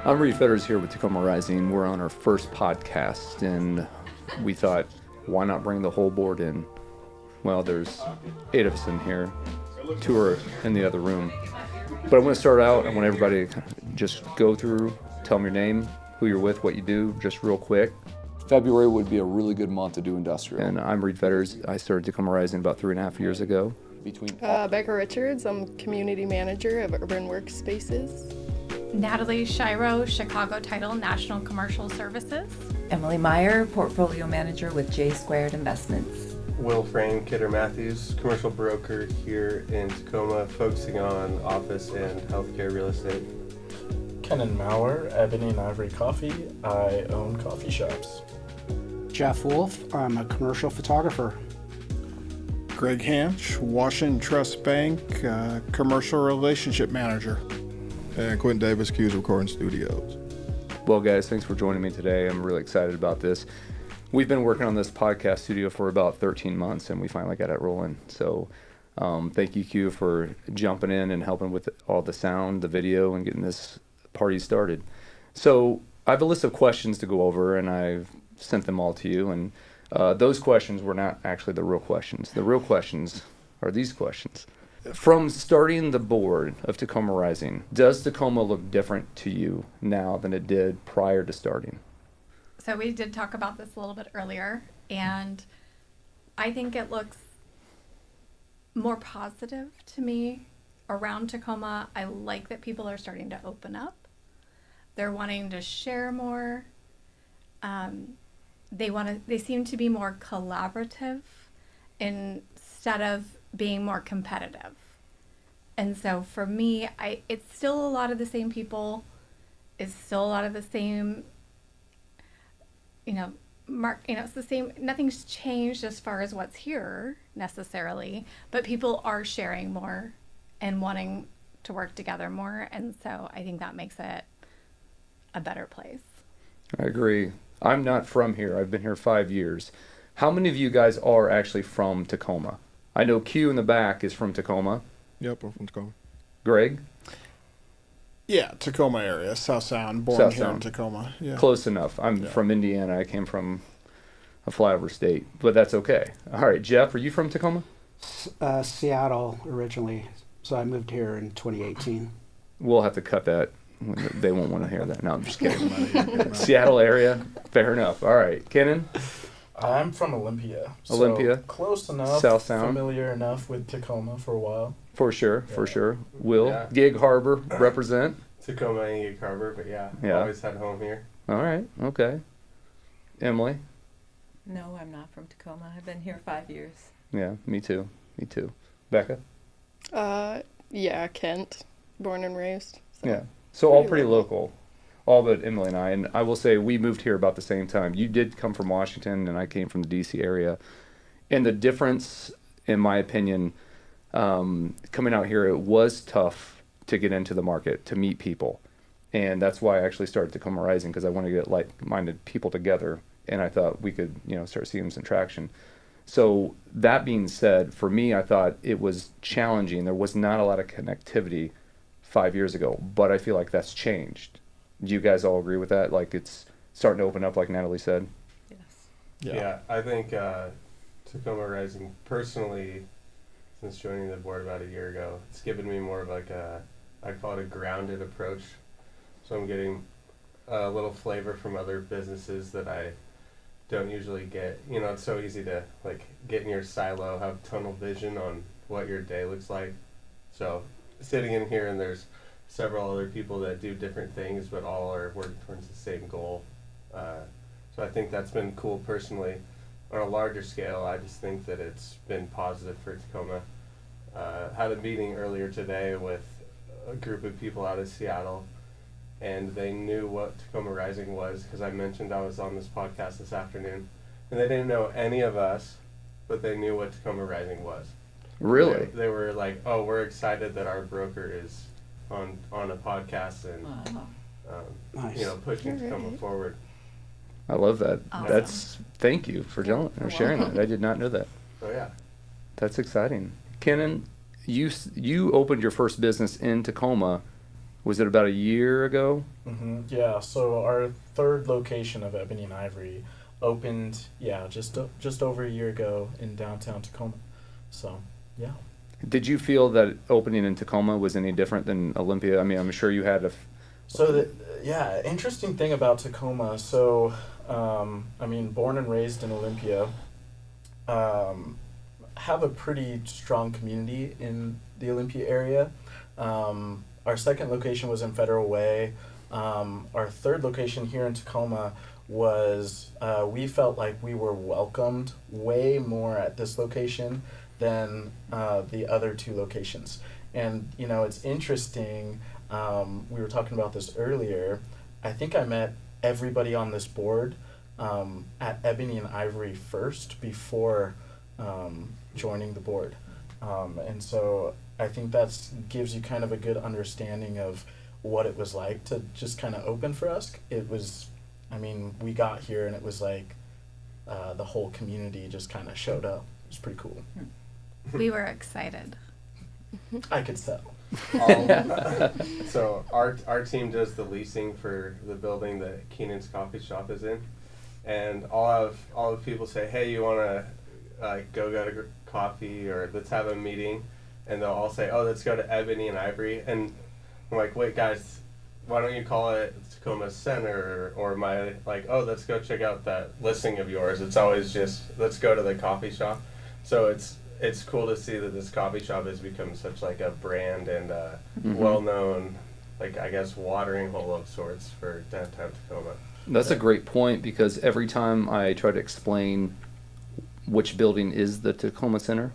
I'm Reed Fetters here with Tacoma Rising. We're on our first podcast, and we thought, why not bring the whole board in? Well, there's 8 of us in here, 2 are in the other room. But I want to start out, I want everybody to just go through, tell them your name, who you're with, what you do, just real quick. February would be a really good month to do industrial. And I'm Reed Fetters. I started Tacoma Rising about 3.5 years ago. Becca Richards, I'm community manager of Urban Workspaces. Natalie Shiro, Chicago Title National Commercial Services. Emily Meyer, portfolio manager with J Squared Investments. Will Frame, Kidder Matthews, commercial broker here in Tacoma, focusing on office and healthcare real estate. Kenan Maurer, Ebony and Ivory Coffee. I own coffee shops. Jeff Wolf, I'm a commercial photographer. Greg Hanch, Washington Trust Bank, commercial relationship manager. And Quentin Davis, Q's Recording Studios. Well, guys, thanks for joining me today. I'm really excited about this. We've been working on this podcast studio for about 13 months, and we finally got it rolling. So thank you, Q, for jumping in and helping with all the sound, the video, and getting this party started. So I have a list of questions to go over, and I've sent them all to you. And those questions were not actually the real questions. The real questions are these questions. From starting the board of Tacoma Rising, does Tacoma look different to you now than it did prior to starting? So we did talk about this a little bit earlier, and I think it looks more positive to me around Tacoma. I like that people are starting to open up. They're wanting to share more. They seem to be more collaborative instead of being more competitive. And so for me, it's still a lot of the same people. It's still a lot of the same, it's the same. Nothing's changed as far as what's here necessarily, but people are sharing more and wanting to work together more. And so I think that makes it a better place. I agree. I'm not from here. I've been here 5 years. How many of you guys are actually from Tacoma? I know Q in the back is from Tacoma. Yep, I'm from Tacoma. Greg? Yeah, Tacoma area, South Sound, born South here in Sound. Tacoma. Yeah. Close enough. I'm from Indiana. I came from a flyover state, but that's okay. All right, Jeff, are you from Tacoma? Seattle originally, so I moved here in 2018. We'll have to cut that. They won't want to hear that. No, I'm just kidding. Seattle area, fair enough. All right, Kenan? I'm from Olympia. Olympia? So close enough. South Sound? Familiar enough with Tacoma for a while. For sure. Will? Yeah. Gig Harbor, represent? Tacoma and Gig Harbor, but yeah, always had home here. All right, okay. Emily? No, I'm not from Tacoma. I've been here 5 years. Yeah, me too. Becca? Yeah, Kent, born and raised. So Yeah. So all pretty local. All but Emily and I. And I will say we moved here about the same time. You did come from Washington, and I came from the D.C. area. And the difference, in my opinion, coming out here, it was tough to get into the market, to meet people. And that's why I actually started Tacoma Rising, because I wanted to get like-minded people together. And I thought we could, start seeing some traction. So that being said, for me, I thought it was challenging. There was not a lot of connectivity 5 years ago, but I feel like that's changed. Do you guys all agree with that? Like it's starting to open up, like Natalie said? Yes. Yeah, I think Tacoma Rising, personally, since joining the board about a year ago, it's given me more of like I call it a grounded approach. So I'm getting a little flavor from other businesses that I don't usually get. It's so easy to like get in your silo, have tunnel vision on what your day looks like. So sitting in here and there's several other people that do different things, but all are working towards the same goal. So I think that's been cool personally. On a larger scale, I just think that it's been positive for Tacoma. Had a meeting earlier today with a group of people out of Seattle, and they knew what Tacoma Rising was because I mentioned I was on this podcast this afternoon, and they didn't know any of us, but they knew what Tacoma Rising was. Really? They were like, "Oh, we're excited that our broker is on a podcast and Nice. pushing Tacoma forward." I love that. Awesome. Thank you for sharing that. I did not know that. Oh yeah. That's exciting. Kenan, you opened your first business in Tacoma Was it about a year ago? Yeah, so our third location of Ebony and Ivory opened, just over a year ago in downtown Tacoma. So, yeah. Did you feel that opening in Tacoma was any different than Olympia? I mean, I'm sure you had a. So, interesting thing about Tacoma. So, I mean, born and raised in Olympia, have a pretty strong community in the Olympia area. Our second location was in Federal Way. Our third location here in Tacoma was, we felt like we were welcomed way more at this location than the other two locations. And, you know, it's interesting, we were talking about this earlier. I think I met everybody on this board at Ebony and Ivory first before joining the board. And so I think that gives you kind of a good understanding of what it was like to just kind of open for us. It was, I mean, we got here and it was like the whole community just kind of showed up. It was pretty cool. We were excited. I could tell. So our team does the leasing for the building that Keenan's coffee shop is in, and all of people say, hey, you want to go get a coffee, or let's have a meeting, and they'll all say, oh, let's go to Ebony and Ivory, and I'm like, wait guys, why don't you call it Tacoma Center, or my, like, oh, let's go check out that listing of yours. It's always just, let's go to the coffee shop. So it's cool to see that this coffee shop has become such like a brand and well-known, like, I guess, watering hole of sorts for downtown Tacoma. That's a great point, because every time I try to explain which building is the Tacoma Center,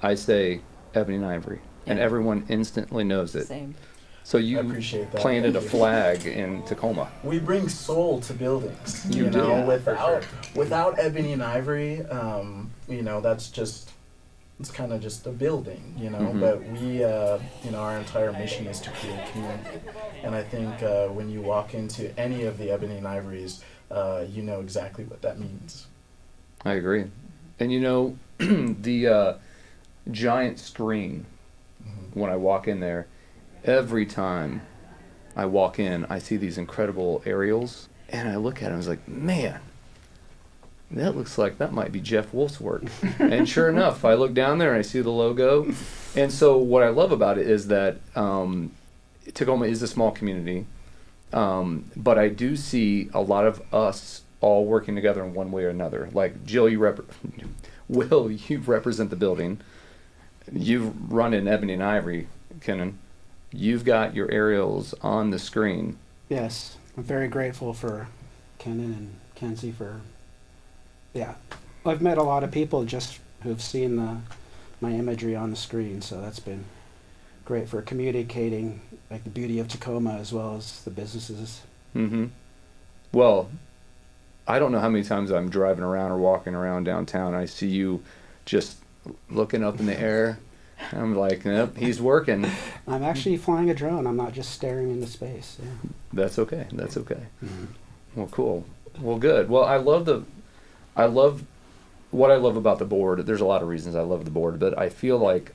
I say Ebony and Ivory, and everyone instantly knows it. Same. So I you appreciate that. planted a Thank you. flag in Tacoma. We bring soul to buildings. You do. know, Yeah, without Ebony and Ivory, you know, that's just, it's kind of just a building, you know. But we, you know, our entire mission is to create community, and I think when you walk into any of the Ebony and Ivories, you know exactly what that means. I agree. And you know, the giant screen, when I walk in there, every time I walk in, I see these incredible aerials, and I look at them, I was like, man, that looks like that might be Jeff Wolf's work. And sure enough, I look down there and I see the logo. And so what I love about it is that Tacoma is a small community, but I do see a lot of us all working together in one way or another. Like, Jill, you represent the building. You've run in Ebony and Ivory, Kenan. You've got your aerials on the screen. Yes, I'm very grateful for Kenan and Kenzie for, I've met a lot of people just who've seen my imagery on the screen, so that's been great for communicating like the beauty of Tacoma as well as the businesses. Well, I don't know how many times I'm driving around or walking around downtown, I see you just looking up in the air. I'm like, nope, he's working. I'm actually flying a drone. I'm not just staring into space. Yeah. That's okay. That's okay. Well, cool. Well, good. Well, what I love about the board. There's a lot of reasons I love the board, but I feel like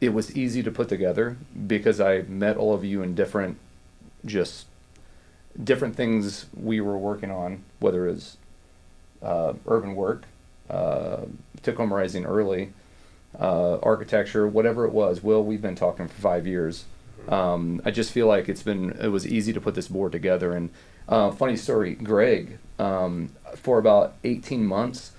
it was easy to put together because I met all of you in different things we were working on, whether it's urban work, Tacoma Rising early, architecture, whatever it was. Will, we've been talking for 5 years. I just feel like it was easy to put this board together. And funny story, Greg, for about 18 months,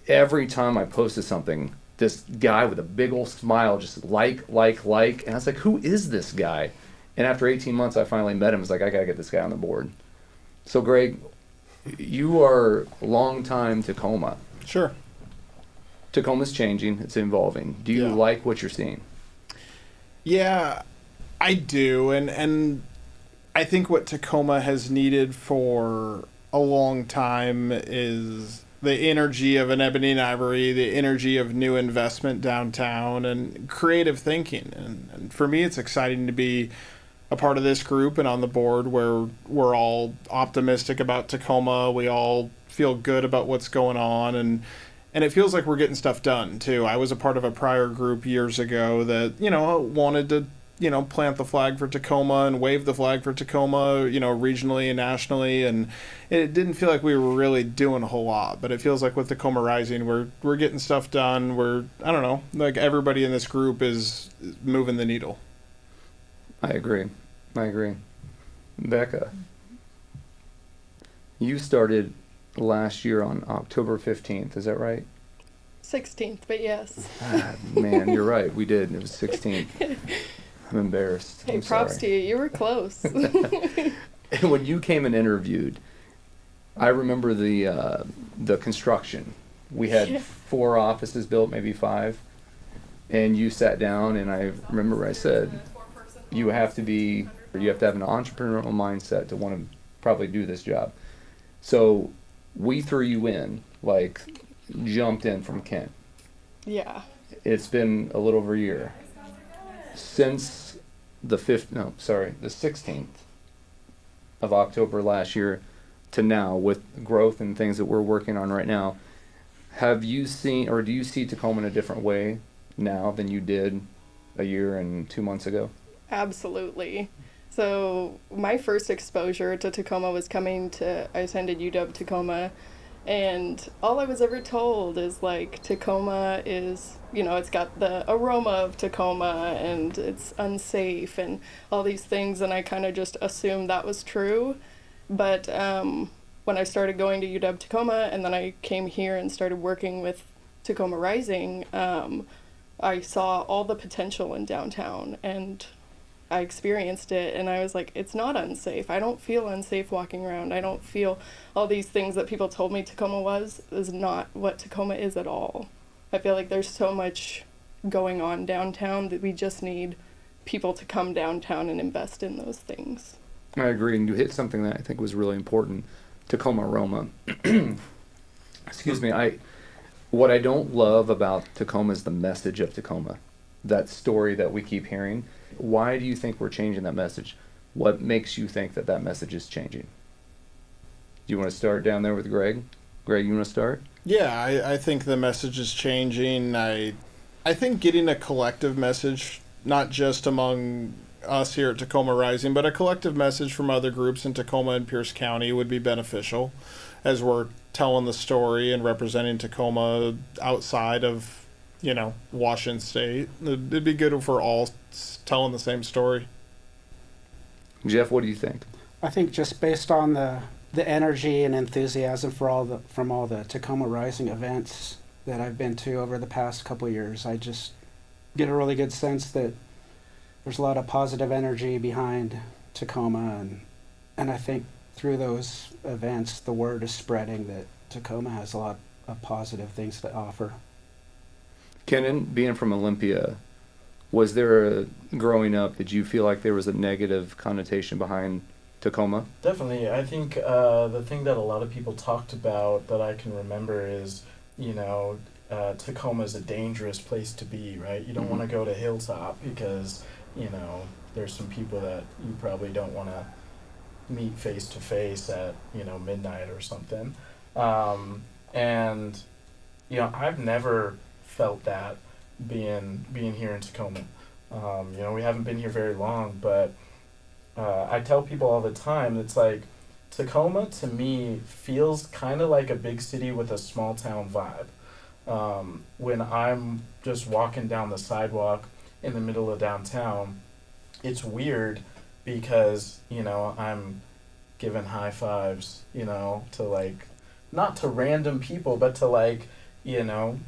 every time I posted something, this guy with a big old smile just like, and I was like, who is this guy? And after 18 months, I finally met him. I was like, I gotta get this guy on the board. So Greg, you are long time Tacoma. Sure. Tacoma's changing, it's evolving. Do you like what you're seeing? Yeah, I do, and I think what Tacoma has needed for a long time is the energy of an Ebony and Ivory, the energy of new investment downtown, and creative thinking. And for me, it's exciting to be a part of this group and on the board where we're all optimistic about Tacoma. We all feel good about what's going on, and it feels like we're getting stuff done too. I was a part of a prior group years ago that, wanted to plant the flag for Tacoma and wave the flag for Tacoma, regionally and nationally. And it didn't feel like we were really doing a whole lot. But it feels like with Tacoma Rising, we're getting stuff done. I don't know, like everybody in this group is moving the needle. I agree. Becca, you started last year on October 15th, is that right? 16th, but yes. Man, you're right. We did. It was 16th. I'm embarrassed. Hey, I'm props sorry. to you. You were close. And when you came and interviewed, I remember the construction. We had 4 offices built, maybe 5. And you sat down, and I remember I said, you have to have an entrepreneurial mindset to want to probably do this job. So we threw you in, like jumped in from Kent. Yeah. It's been a little over a year. Since the 16th of October last year to now, with growth and things that we're working on right now, have you seen, or do you see Tacoma in a different way now than you did a year and 2 months ago? Absolutely. So my first exposure to Tacoma was I attended UW Tacoma, and all I was ever told is like Tacoma is, it's got the aroma of Tacoma and it's unsafe and all these things, and I kind of just assumed that was true. But when I started going to UW Tacoma and then I came here and started working with Tacoma Rising, I saw all the potential in downtown, and I experienced it, and I was like, it's not unsafe. I don't feel unsafe walking around. I don't feel all these things that people told me Tacoma is not what Tacoma is at all. I feel like there's so much going on downtown that we just need people to come downtown and invest in those things. I agree, and you hit something that I think was really important, Tacoma aroma. Excuse me, what I don't love about Tacoma is the message of Tacoma, that story that we keep hearing. Why do you think we're changing that message? What makes you think that message is changing? Do you want to start down there with Greg? Greg, you want to start? Yeah, I think the message is changing. I think getting a collective message, not just among us here at Tacoma Rising, but a collective message from other groups in Tacoma and Pierce County would be beneficial as we're telling the story and representing Tacoma outside of, Washington State. It'd be good if we're all telling the same story. Jeff, what do you think? I think just based on the energy and enthusiasm from all the Tacoma Rising events that I've been to over the past couple of years, I just get a really good sense that there's a lot of positive energy behind Tacoma, and I think through those events the word is spreading that Tacoma has a lot of positive things to offer. Kenan, being from Olympia, was there growing up, did you feel like there was a negative connotation behind Tacoma? Definitely. I think the thing that a lot of people talked about that I can remember is, Tacoma is a dangerous place to be, right? You don't want to go to Hilltop because, there's some people that you probably don't want to meet face to face at, midnight or something. And, I've never felt that being here in Tacoma. We haven't been here very long, but I tell people all the time, it's like Tacoma to me feels kind of like a big city with a small town vibe. When I'm just walking down the sidewalk in the middle of downtown, it's weird because, I'm giving high fives, to like, not to random people, but to like,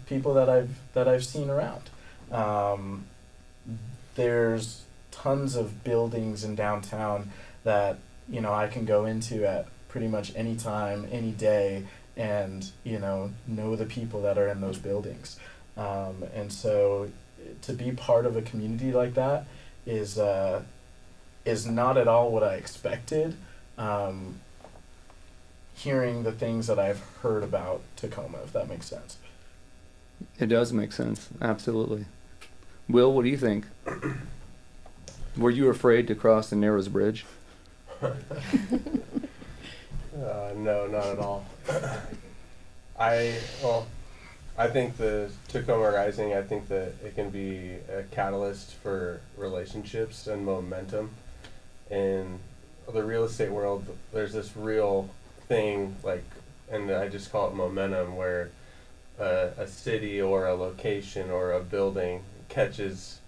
people that I've seen around. There's tons of buildings in downtown that, I can go into at pretty much any time, any day, and, know the people that are in those buildings. And so to be part of a community like that is not at all what I expected. Hearing the things that I've heard about Tacoma, if that makes sense. It does make sense, absolutely. Will, what do you think? Were you afraid to cross the Narrows Bridge? No, not at all. I I think the Tacoma Rising, I think that it can be a catalyst for relationships and momentum. In the real estate world, there's this real thing, like, and I just call it momentum, where a city or a location or a building catches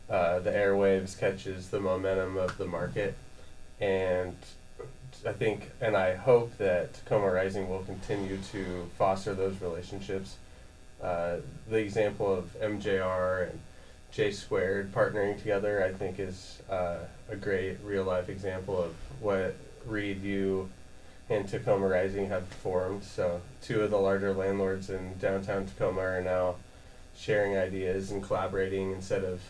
the airwaves, catches the momentum of the market. And I think, and I hope that Tacoma Rising will continue to foster those relationships. The example of MJR and J Squared partnering together, I think, is a great real life example of what Reed, you, and Tacoma Rising have formed. So, two of the larger landlords in downtown Tacoma are now sharing ideas and collaborating instead of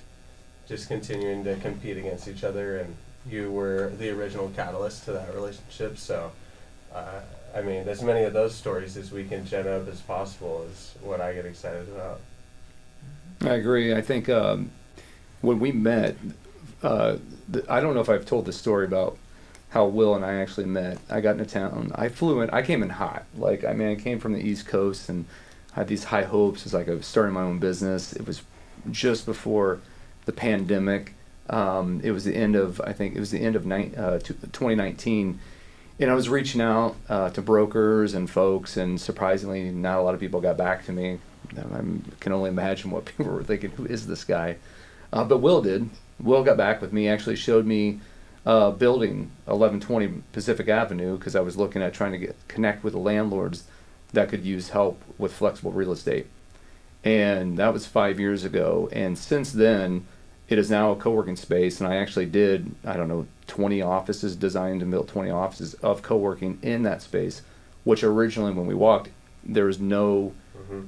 just continuing to compete against each other. And you were the original catalyst to that relationship. So, I mean, as many of those stories as we can gen up as possible is what I get excited about. I agree. I think when we met, I don't know if I've told the story about how Will and I actually met. I got into town. I flew in. I came in hot. Like, I mean, I came from the East Coast and had these high hopes. It's like I was starting my own business. It was just before the pandemic. It was the end of, I think it was the end of 2019. And I was reaching out to brokers and folks, and surprisingly, not a lot of people got back to me. I can only imagine what people were thinking, who is this guy? But Will did. Will got back with me, actually showed me building 1120 Pacific Avenue, because I was looking at trying to connect with the landlords that could use help with flexible real estate. And that was 5 years ago. And since then, it is now a co-working space, and I actually did, 20 offices, designed and built 20 offices of co-working in that space, which originally when we walked, there was no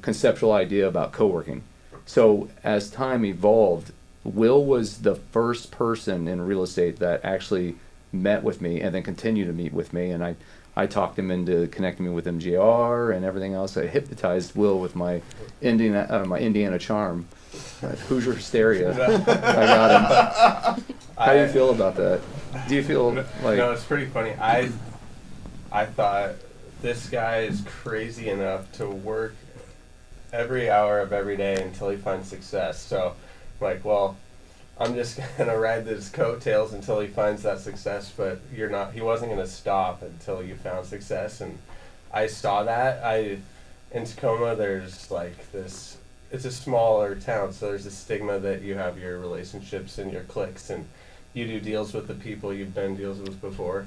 conceptual idea about co-working. So as time evolved, Will was the first person in real estate that actually met with me and then continued to meet with me, and I talked him into connecting me with MGR and everything else. I hypnotized Will with my Indiana charm. Hoosier hysteria. I got him. How do you feel about that? Do you feel like... No, it's pretty funny. I thought this guy is crazy enough to work every hour of every day until he finds success. So, like, well, I'm just gonna ride his coattails until he finds that success. But you're not. He wasn't gonna stop until you found success. And I saw that. In Tacoma, there's like this. It's a smaller town, so there's a stigma that you have your relationships and your cliques, and you do deals with the people you've done deals with before.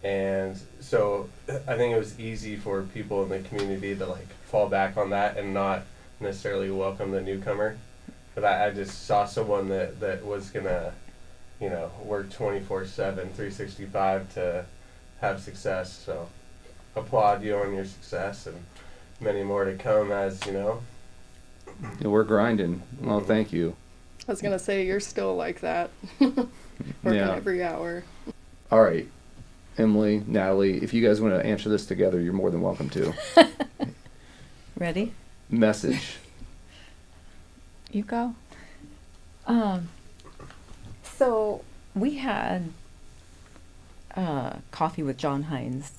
And so I think it was easy for people in the community to like fall back on that and not necessarily welcome the newcomer. But I just saw someone that was gonna, work 24/7, 365 to have success. So applaud you on your success, and many more to come, as you know. Yeah, we're grinding. Well, thank you. I was gonna say, you're still like that. Working every hour. All right. Emily, Natalie, if you guys want to answer this together, you're more than welcome to. Ready? Message. You go. So we had coffee with John Hines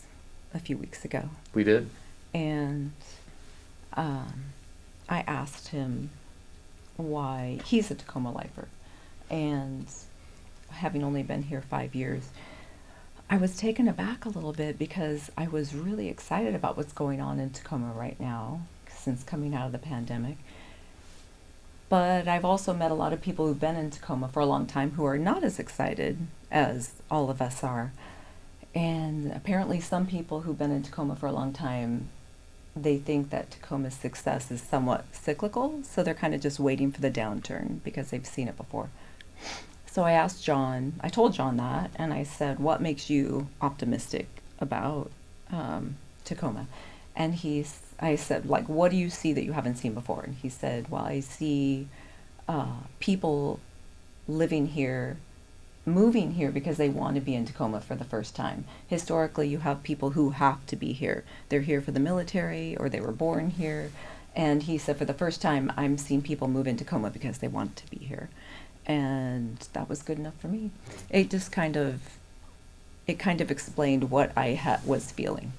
a few weeks ago. We did? And I asked him why he's a Tacoma lifer, and having only been here 5 years, I was taken aback a little bit because I was really excited about what's going on in Tacoma right now since coming out of the pandemic. But I've also met a lot of people who've been in Tacoma for a long time who are not as excited as all of us are. And apparently some people who've been in Tacoma for a long time, they think that Tacoma's success is somewhat cyclical, so they're kind of just waiting for the downturn because they've seen it before. So I asked John, I told John that, and I said, what makes you optimistic about Tacoma? And I said, like, what do you see that you haven't seen before? And he said, well, I see people living here, moving here because they want to be in Tacoma for the first time. Historically, you have people who have to be here. They're here for the military, or they were born here. And he said, for the first time, I'm seeing people move in Tacoma because they want to be here. And that was good enough for me. It just kind of explained what I was feeling.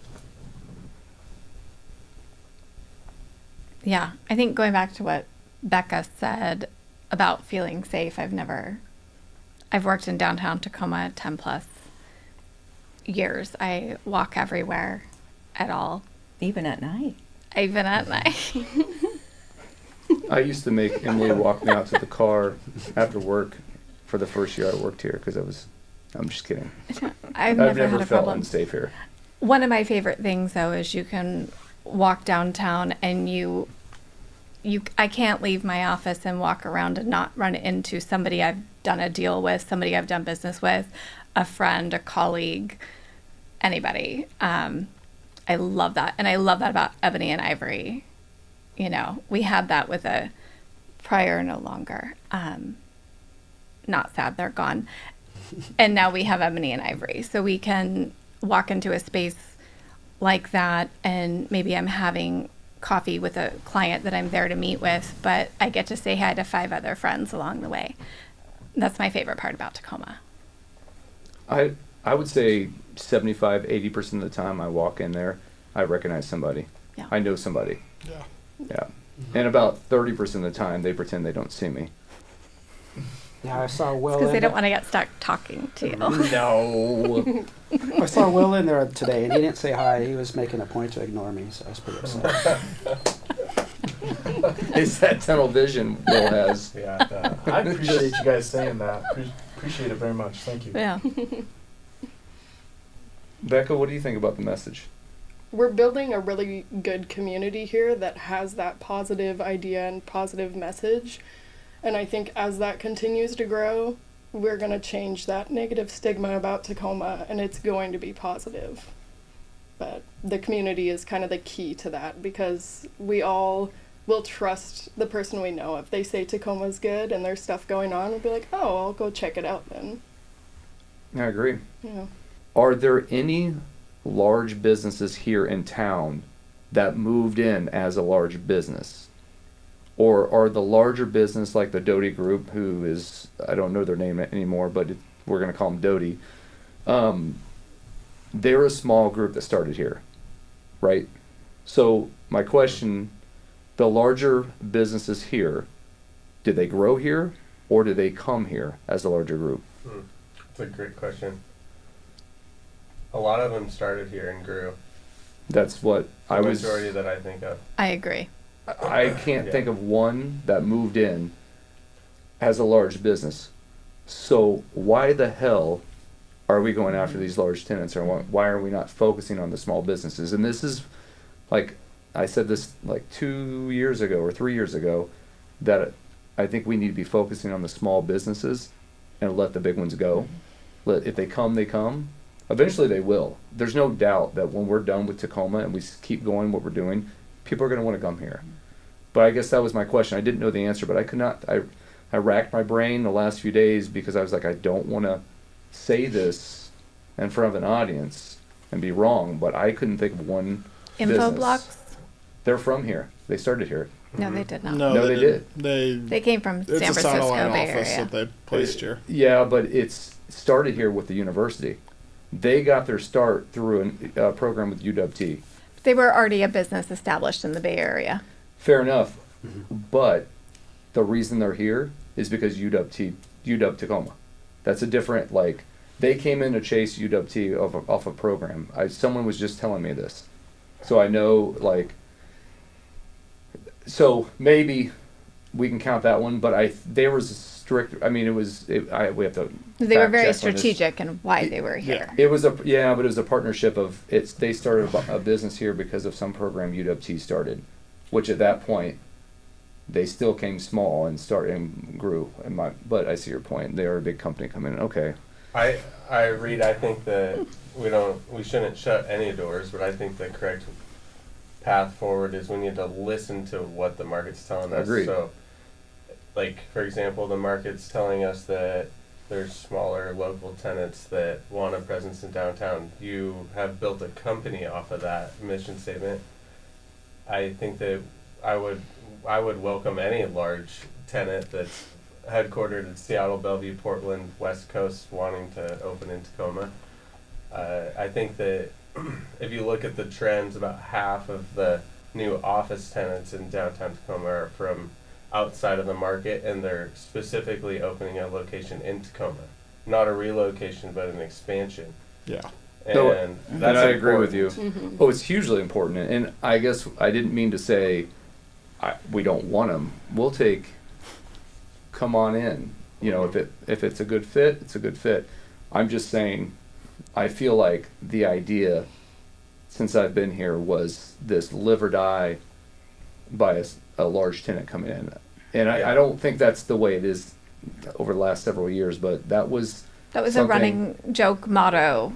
Yeah, I think going back to what Becca said about feeling safe, I've worked in downtown Tacoma 10 plus years. I walk everywhere at all, Even at night. even at night. I used to make Emily walk me out to the car after work for the first year I worked here because I'm just kidding. I've I've never had a felt problem. unsafe here. One of my favorite things though is you can walk downtown and I can't leave my office and walk around and not run into somebody I've done a deal with, somebody I've done business with, a friend, a colleague, anybody. I love that. And I love that about Ebony and Ivory. You know, we had that with a prior, no longer. Not sad, they're gone. And now we have Ebony and Ivory. So we can walk into a space like that, and maybe I'm having coffee with a client that I'm there to meet with, but I get to say hi to 5 other friends along the way. That's my favorite part about Tacoma. I would say 75, 80% of the time I walk in there, I recognize somebody. Yeah. I know somebody. Yeah. Yeah. And about 30% of the time they pretend they don't see me. Yeah, I saw Will. Because they in don't there- want to get stuck talking to you. No. I saw Will in there today, and he didn't say hi. He was making a point to ignore me, so I was pretty upset. It's that tunnel vision Will has. Yeah, I appreciate you guys saying that. Appreciate it very much. Thank you. Yeah. Becca, what do you think about the message? We're building a really good community here that has that positive idea and positive message. And I think as that continues to grow, we're going to change that negative stigma about Tacoma, and it's going to be positive. But the community is kind of the key to that, because we all will trust the person we know. If they say Tacoma's good and there's stuff going on, we'll be like, oh, I'll go check it out then. I agree. Yeah. Are there any large businesses here in town that moved in as a large business? Or are the larger business like the Doty Group, who is, I don't know their name anymore, but we're going to call them Doty. They're a small group that started here, right? So my question, the larger businesses here, did they grow here or did they come here as a larger group? That's a great question. A lot of them started here and grew. That's what The I was. majority that I think of. I agree. I can't Yeah. think of one that moved in as a large business. So why the hell are we going after these large tenants, or why are we not focusing on the small businesses? And this is, like, I said this like 2 years ago or 3 years ago, that I think we need to be focusing on the small businesses and let the big ones go. If they come, they come. Eventually they will. There's no doubt that when we're done with Tacoma and we keep going what we're doing, people are going to want to come here. But I guess that was my question. I didn't know the answer, but I could not. I racked my brain the last few days because I was like, I don't want to say this in front of an audience and be wrong, but I couldn't think of one Info business. blocks? They're from here. They started here. No, they did not. No, they did. They came from It's San a Francisco satellite Bay office Area. that they placed here. Yeah, but it's started here with the university. They got their start through a program with UW-T. They were already a business established in the Bay Area. Fair enough. But the reason they're here is because UW Tacoma. That's a different, like, they came in to chase UW-T off a program. Someone was just telling me this. So I know, like, so maybe we can count that one, but there was a strict, I mean, we have to. They were fact very check on this. strategic in why they were here. It was but it was a partnership of, they started a business here because of some program UW-T started, which at that point, they still came small and grew. But I see your point. They are a big company coming in. Okay. I think that we shouldn't shut any doors, but I think the correct path forward is we need to listen to what the market's telling us. Agreed. So, like, for example, the market's telling us that there's smaller local tenants that want a presence in downtown. You have built a company off of that mission statement. I think that I would welcome any large tenant that's headquartered in Seattle, Bellevue, Portland, West Coast, wanting to open in Tacoma. I think that if you look at the trends, about half of the new office tenants in downtown Tacoma are from outside of the market, and they're specifically opening a location in Tacoma. Not a relocation, but an expansion. Yeah. And No, that's I agree with you. Mhm. Oh, it's hugely important. And I guess I didn't mean to say we don't want them. We'll take, come on in. You know, if it's a good fit, it's a good fit. I'm just saying, I feel like the idea since I've been here was this live or die by a large tenant coming in. And I don't think that's the way it is over the last several years, but that was That was a something- running joke motto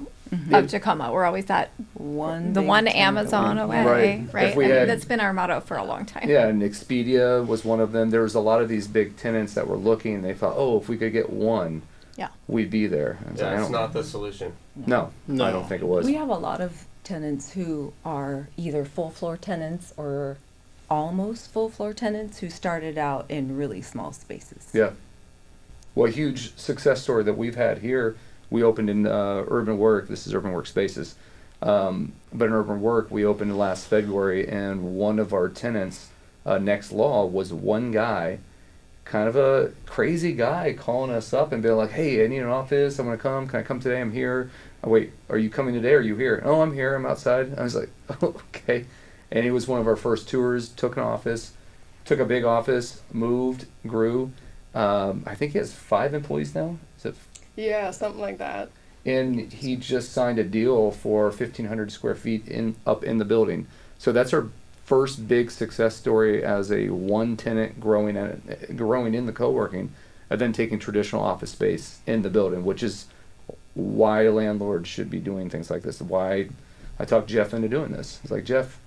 of Tacoma. We're always that One the big one tenant Amazon away, Right. right? If we I mean, had- that's been our motto for a long time. Yeah, and Expedia was one of them. There was a lot of these big tenants that were looking. They thought, oh, if we could get one, Yeah. we'd be there. I was like, I Yeah, it's don't- not the solution. No, No. I don't think it was. We have a lot of tenants who are either full floor tenants or almost full floor tenants who started out in really small spaces. Yeah. Well, a huge success story that we've had here, we opened in Urban Work. This is Urban Work Spaces. But in Urban Work, we opened last February, and one of our tenants, Next Law, was one guy, kind of a crazy guy, calling us up and being like, hey, I need an office. I'm going to come. Can I come today? I'm here. Oh, wait, are you coming today? Are you here? Oh, I'm here. I'm outside. I was like, oh, okay. And he was one of our first tours, took an office, took a big office, moved, grew. I think he has 5 employees now. Is it? Yeah, something like that. And he just signed a deal for 1,500 square feet up in the building. So that's our first big success story as a one tenant growing in the co-working, and then taking traditional office space in the building, which is why landlords should be doing things like this. Why I talked Jeff into doing this. It's like, Jeff,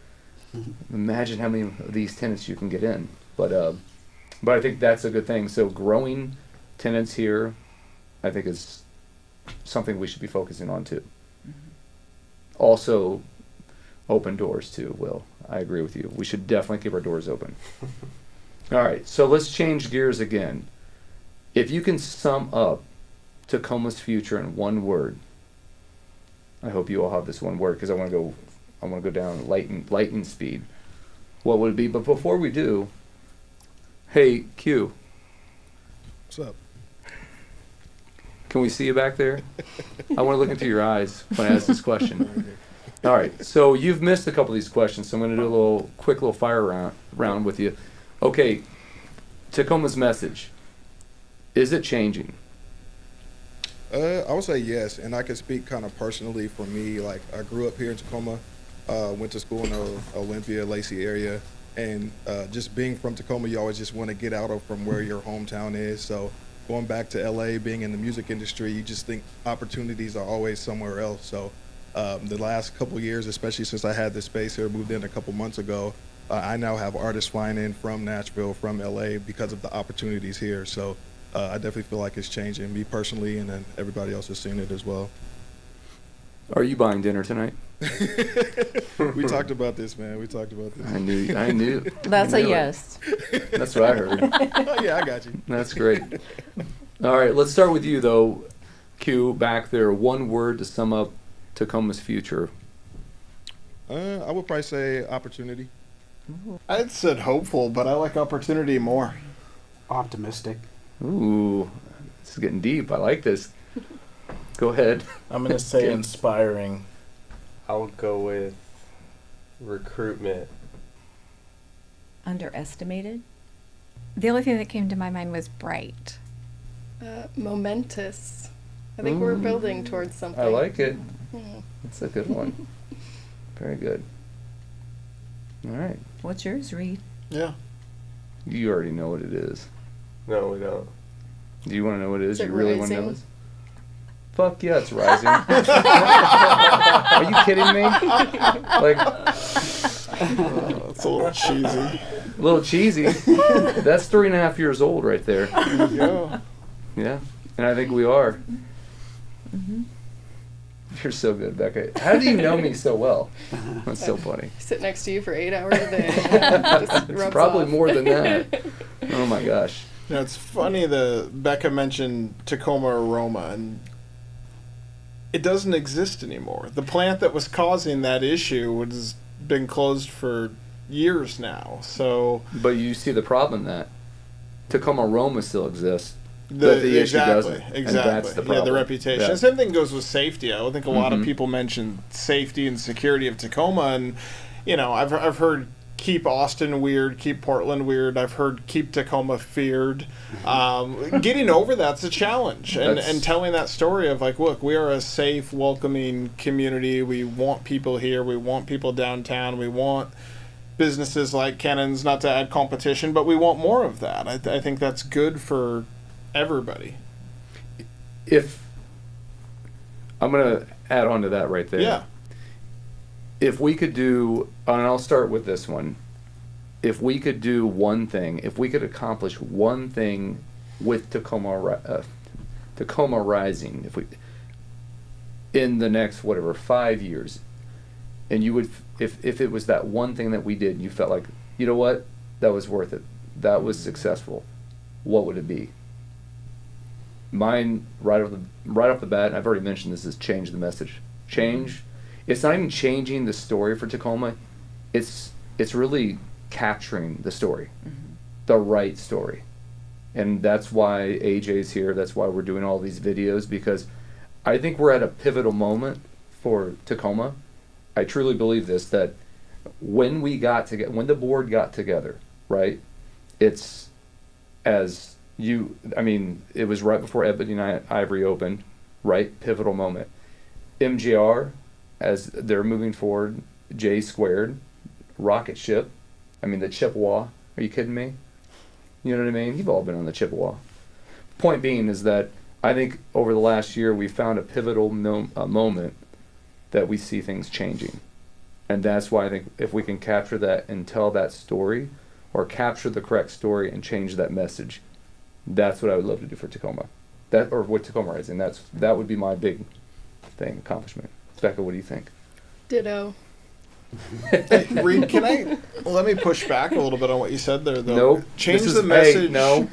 imagine how many of these tenants you can get in. But I think that's a good thing. So growing tenants here, I think, is something we should be focusing on too. Also, open doors too, Will. I agree with you. We should definitely keep our doors open. All right, so let's change gears again. If you can sum up Tacoma's future in one word, I hope you all have this one word because I want to go down lightning speed. What would it be? But before we do, hey Q, What's up? can we see you back there? I want to look into your eyes when I ask this question. All right, so you've missed a couple of these questions, so I'm going to do a quick little fire round with you. Okay, Tacoma's message. Is it changing? I would say yes, and I can speak kind of personally for me. Like, I grew up here in Tacoma, went to school in the Olympia, Lacey area, and just being from Tacoma, you always just want to get out of from where your hometown is. So going back to LA, being in the music industry, you just think opportunities are always somewhere else. So the last couple years, especially since I had this space here, moved in a couple months ago, I now have artists flying in from Nashville, from LA, because of the opportunities here. So I definitely feel like it's changing, me personally, and then everybody else has seen it as well. Are you buying dinner tonight? We talked about this, man. We talked about this. I knew. That's I a knew it. yes. That's what I heard. Oh, yeah, I got you. That's great. All right, let's start with you though, Q, back there. One word to sum up Tacoma's future. I would probably say opportunity. I'd said hopeful, but I like opportunity more. Optimistic. Ooh, this is getting deep. I like this. Go ahead. I'm gonna say Okay. inspiring. I'll go with recruitment. Underestimated? The only thing that came to my mind was bright. Momentous. I think we're building towards something. I like it. Yeah. That's a good one. Very good. All right. What's yours, Reed? Yeah. You already know what it is. No, we don't. Do you want to know what it is? Is it You really want to know rising? this? Fuck yeah, it's rising. Are you kidding me? Like, It's a little cheesy. a little cheesy. That's 3.5 years old right there. Yeah. Yeah. And I think we are. You're so good, Becca. How do you know me so well? That's so funny. Sit next to you for 8 hours a day. Just It's rubs probably off. more than that. Oh my gosh. You know, it's funny that Becca mentioned Tacoma aroma, and it doesn't exist anymore. The plant that was causing that issue has been closed for years now. So But you see the problem that Tacoma Roma still exists. But the issue doesn't. And that's the Yeah, problem. the reputation. Yeah. Same thing goes with safety. I think a lot of people mention safety and security of Tacoma, and I've heard keep Austin weird, keep Portland weird. I've heard keep Tacoma feared. Getting over that's a challenge, and telling that story of like, look, we are a safe, welcoming community. We want people here. We want people downtown. We want businesses like Cannon's, not to add competition, but we want more of that. I think that's good for everybody. If I'm going to add on to that right there. Yeah. If we could do, and I'll start with this one. If we could do one thing, if we could accomplish one thing with Tacoma Rising, if we in the next 5 years, and you would, if it was that one thing that we did, and you felt like, you know what, that was worth it, that was successful, what would it be? Mine, right off the bat, and I've already mentioned this, is change the message. Change. It's not even changing the story for Tacoma. It's really capturing the story, the right story, and that's why AJ's here. That's why we're doing all these videos, because I think we're at a pivotal moment for Tacoma. I truly believe this, that when the board got together, right? It's it was right before Ebony and Ivory opened, right? Pivotal moment. MGR, as they're moving forward, J Squared, Rocket Ship, the Chippewa. Are you kidding me? You know what I mean? You've all been on the Chippewa. Point being is that I think over the last year we found a pivotal moment that we see things changing. And that's why I think if we can capture that and tell that story, or capture the correct story and change that message, that's what I would love to do for Tacoma. Or with Tacoma Rising. That would be my big accomplishment. Becca, what do you think? Ditto. Hey, Reed, let me push back a little bit on what you said there, though. Nope. Change the message. Hey, no.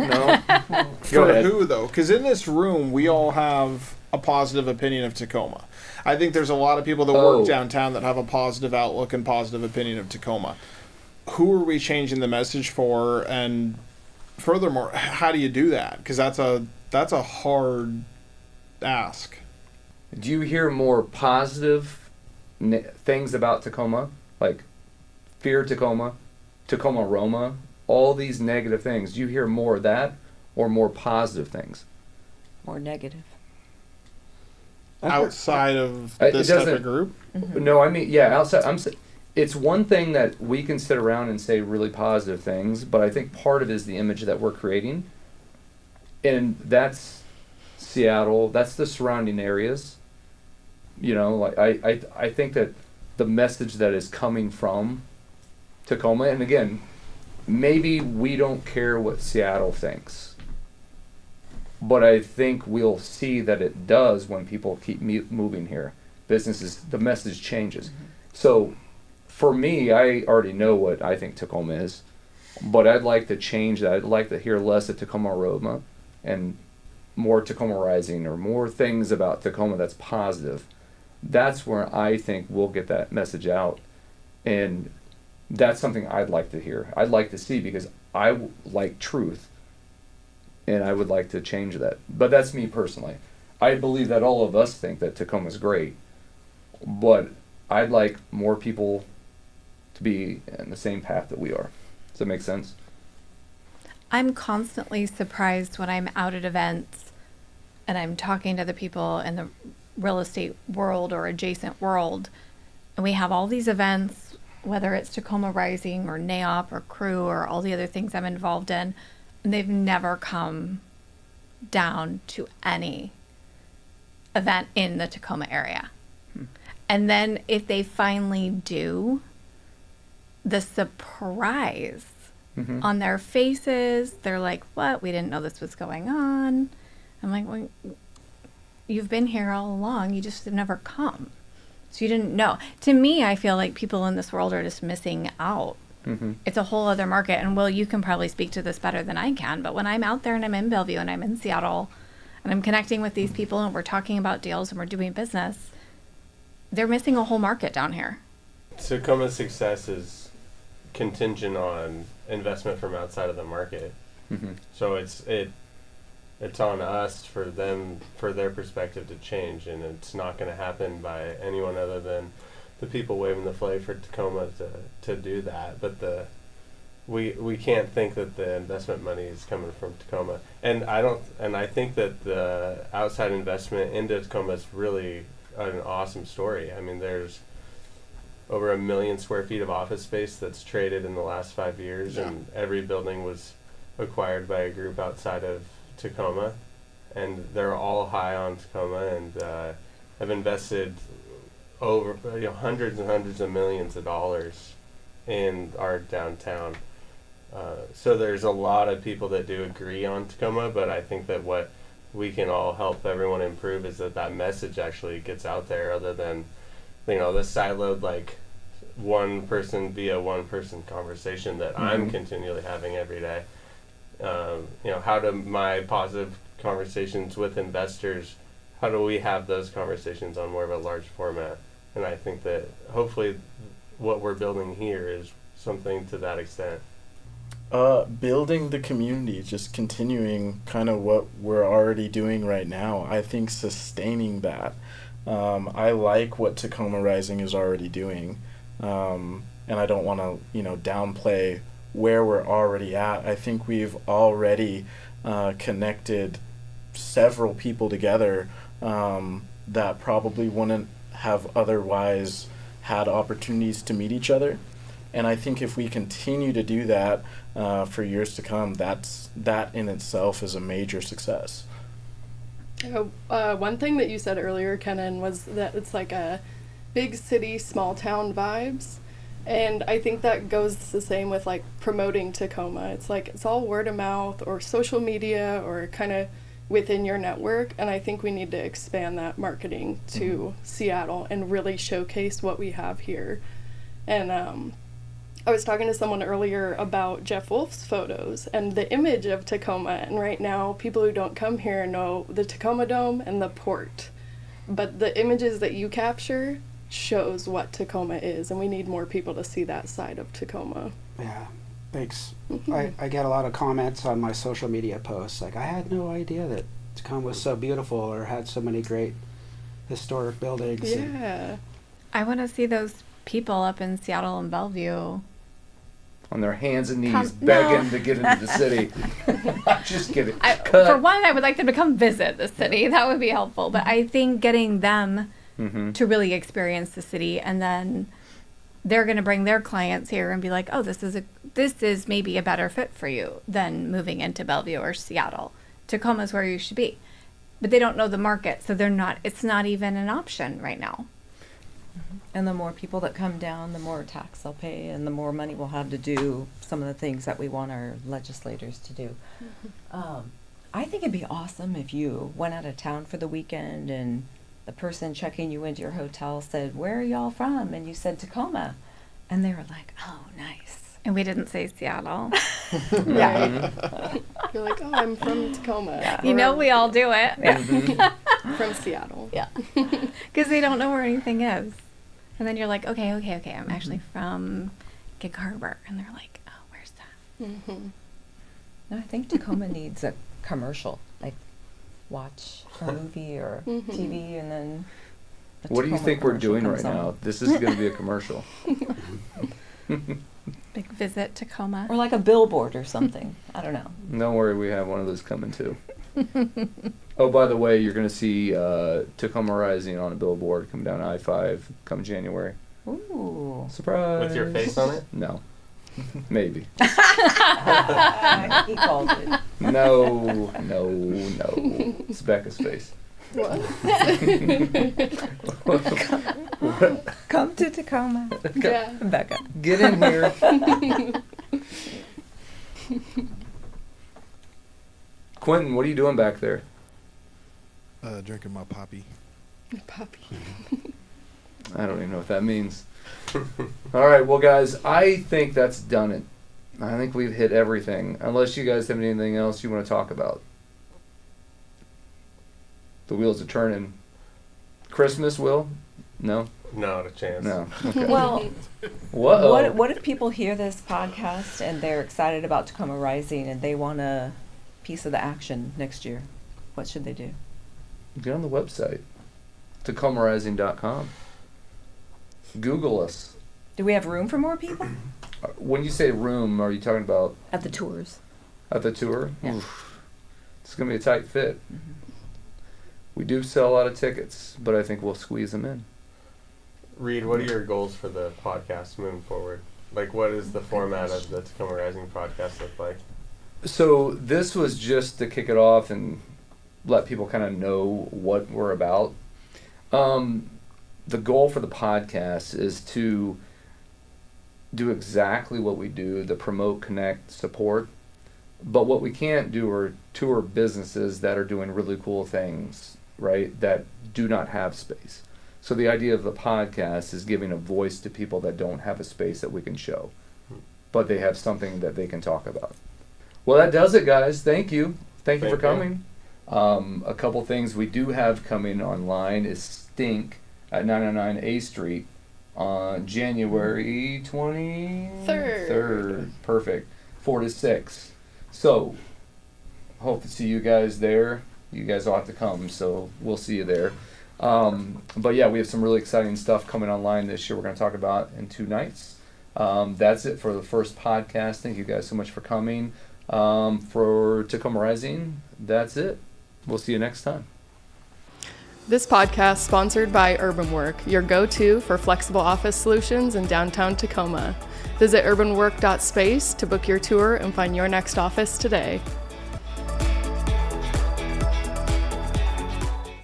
For who, though? Because in this room, we all have a positive opinion of Tacoma. I think there's a lot of people that work downtown that have a positive outlook and positive opinion of Tacoma. Who are we changing the message for? And furthermore, how do you do that? Because that's a hard ask. Do you hear more positive things about Tacoma, like fear Tacoma, Tacoma Roma, all these negative things? Do you hear more of that, or more positive things? More negative. Outside of this type of group? No, outside. It's one thing that we can sit around and say really positive things, but I think part of it is the image that we're creating, and that's Seattle. That's the surrounding areas. I think that the message that is coming from Tacoma, and again, maybe we don't care what Seattle thinks, but I think we'll see that it does when people keep moving here. Businesses, the message changes. So for me, I already know what I think Tacoma is, but I'd like to change that. I'd like to hear less of Tacoma Roma and more Tacoma Rising, or more things about Tacoma that's positive. That's where I think we'll get that message out, and that's something I'd like to hear. I'd like to see, because I like truth, and I would like to change that. But that's me personally. I believe that all of us think that Tacoma's great, but I'd like more people to be in the same path that we are. Does that make sense? I'm constantly surprised when I'm out at events and I'm talking to the people in the real estate world or adjacent world, and we have all these events, whether it's Tacoma Rising or NAOP or Crew or all the other things I'm involved in, and they've never come down to any event in the Tacoma area. And then if they finally do, the surprise on their faces, they're like, what? We didn't know this was going on. I'm like, well, you've been here all along. You just have never come. So you didn't know. To me, I feel like people in this world are just missing out. It's a whole other market. And Will, you can probably speak to this better than I can. But when I'm out there and I'm in Bellevue and I'm in Seattle and I'm connecting with these people and we're talking about deals and we're doing business, they're missing a whole market down here. Tacoma's success is contingent on investment from outside of the market. Mm-hmm. So it's on us for their perspective to change, and it's not going to happen by anyone other than the people waving the flag for Tacoma to do that. But we can't think that the investment money is coming from Tacoma, and I think that the outside investment into Tacoma is really an awesome story. I mean, there's over 1 million square feet of office space that's traded in the last 5 years, and every building was acquired by a group outside of Tacoma, and they're all high on Tacoma and have invested over hundreds and hundreds of millions of dollars in our downtown. So there's a lot of people that do agree on Tacoma, but I think that what we can all help everyone improve is that message actually gets out there, other than the siloed one person via one person conversation that I'm continually having every day. How do my positive conversations with investors, how do we have those conversations on more of a large format? And I think that hopefully what we're building here is something to that extent. Building the community, just continuing kind of what we're already doing right now. I think sustaining that. I like what Tacoma Rising is already doing, and I don't want to downplay where we're already at. I think we've already connected several people together that probably wouldn't have otherwise had opportunities to meet each other. And I think if we continue to do that for years to come, that in itself is a major success. One thing that you said earlier, Kenan, was that it's like a big city, small town vibes. And I think that goes the same with promoting Tacoma. It's it's all word of mouth or social media or kind of within your network. And I think we need to expand that marketing to Seattle and really showcase what we have here. And I was talking to someone earlier about Jeff Wolf's photos and the image of Tacoma. And right now, people who don't come here know the Tacoma Dome and the port. But the images that you capture shows what Tacoma is, and we need more people to see that side of Tacoma. Yeah, thanks. I get a lot of comments on my social media posts I had no idea that Tacoma was so beautiful or had so many great historic buildings. Yeah. I want to see those people up in Seattle and Bellevue on their hands and knees begging to get into the city. Just kidding. For one, I would like them to come visit the city. That would be helpful. But I think getting them to really experience the city, and then they're going to bring their clients here and be like, oh, this is maybe a better fit for you than moving into Bellevue or Seattle. Tacoma's where you should be. But they don't know the market, so it's not even an option right now. And the more people that come down, the more tax they'll pay, and the more money we'll have to do some of the things that we want our legislators to do. I think it'd be awesome if you went out of town for the weekend and the person checking you into your hotel said, "Where are y'all from?" And you said Tacoma. And they were like, "Oh, nice." And we didn't say Seattle. Yeah. You're like, "Oh, I'm from Tacoma." Yeah. We all do it. Yeah. From Seattle. Yeah. Because they don't know where anything is. And then you're like, okay, I'm actually from Gig Harbor. And they're like, oh, where's that? No, I think Tacoma needs a commercial, watch a movie or TV, and then what do you think we're doing right now? This is going to be a commercial. Big visit Tacoma. Or a billboard or something. I don't know. Don't worry, we have one of those coming too. Oh, by the way, you're going to see Tacoma Rising on a billboard come down I-5 come January. Ooh. Surprise. With your face on it? No. Maybe. He called it. No. It's Becca's face. What? Come to Tacoma. Yeah. Becca. Get in here. Quentin, what are you doing back there? Drinking my poppy. Puppy. I don't even know what that means. All right, well, guys, I think that's done it. I think we've hit everything, unless you guys have anything else you want to talk about. The wheels are turning. Christmas, Will? No? Not a chance. No. Okay. Well, Whoa. what if people hear this podcast and they're excited about Tacoma Rising and they want a piece of the action next year? What should they do? Get on the website, tacomarising.com. Google us. Do we have room for more people When you say room, are you talking about at the tours? at the tour? Yeah. Oof. It's going to be a tight fit. We do sell a lot of tickets, but I think we'll squeeze them in. Reed, what are your goals for the podcast moving forward? Like, what is the format of the Tacoma Rising podcast look like? So this was just to kick it off and let people kind of know what we're about. The goal for the podcast is to do exactly what we do, the promote, connect, support. But what we can't do are tour businesses that are doing really cool things, right, that do not have space. So the idea of the podcast is giving a voice to people that don't have a space that we can show, but they have something that they can talk about. Well, that does it, guys. Thank you. Thank you for coming. A couple things we do have coming online is Stink at 909 A Street on January 23rd. Perfect. 4 to 6. So, hope to see you guys there. You guys will have to come, so we'll see you there. But yeah, we have some really exciting stuff coming online this year we're going to talk about in 2 nights. That's it for the first podcast. Thank you guys so much for coming. For Tacoma Rising, that's it. We'll see you next time. This podcast sponsored by Urban Work, your go-to for flexible office solutions in downtown Tacoma. Visit urbanwork.space to book your tour and find your next office today.